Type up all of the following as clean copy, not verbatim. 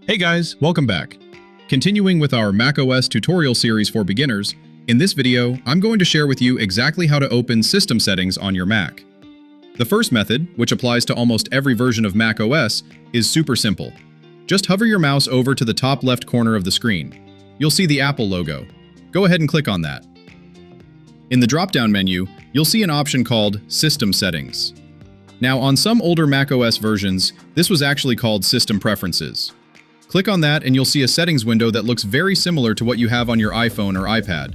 Hey guys, welcome back. Continuing with our macOS tutorial series for beginners, in this video, I'm going to share with you exactly how to open system settings on your Mac. The first method, which applies to almost every version of macOS, is super simple. Just hover your mouse over to the top left corner of the screen. You'll see the Apple logo. Go ahead and click on that. In the drop-down menu, you'll see an option called System Settings. Now, on some older macOS versions, this was actually called System Preferences. Click on that and you'll see a settings window that looks very similar to what you have on your iPhone or iPad.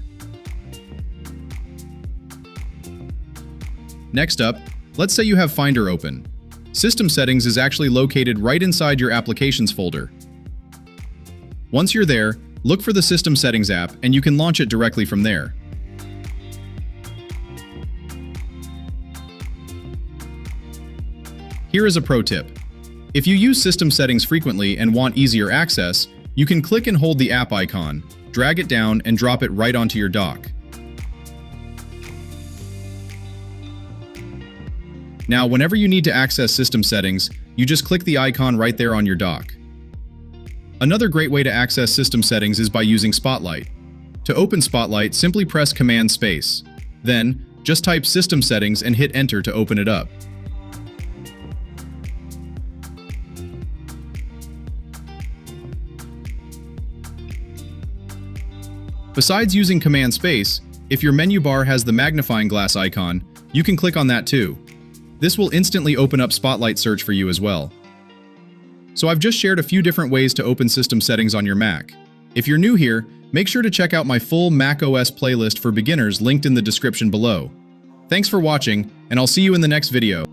Next up, let's say you have Finder open. System Settings is actually located right inside your Applications folder. Once you're there, look for the System Settings app and you can launch it directly from there. Here is a pro tip. If you use system settings frequently and want easier access, you can click and hold the app icon, drag it down, and drop it right onto your dock. Now, whenever you need to access system settings, you just click the icon right there on your dock. Another great way to access system settings is by using Spotlight. To open Spotlight, simply press Command-Space. Then, just type System Settings and hit Enter to open it up. Besides using Command Space, if your menu bar has the magnifying glass icon, you can click on that too. This will instantly open up Spotlight Search for you as well. So I've just shared a few different ways to open system settings on your Mac. If you're new here, make sure to check out my full macOS playlist for beginners linked in the description below. Thanks for watching, and I'll see you in the next video.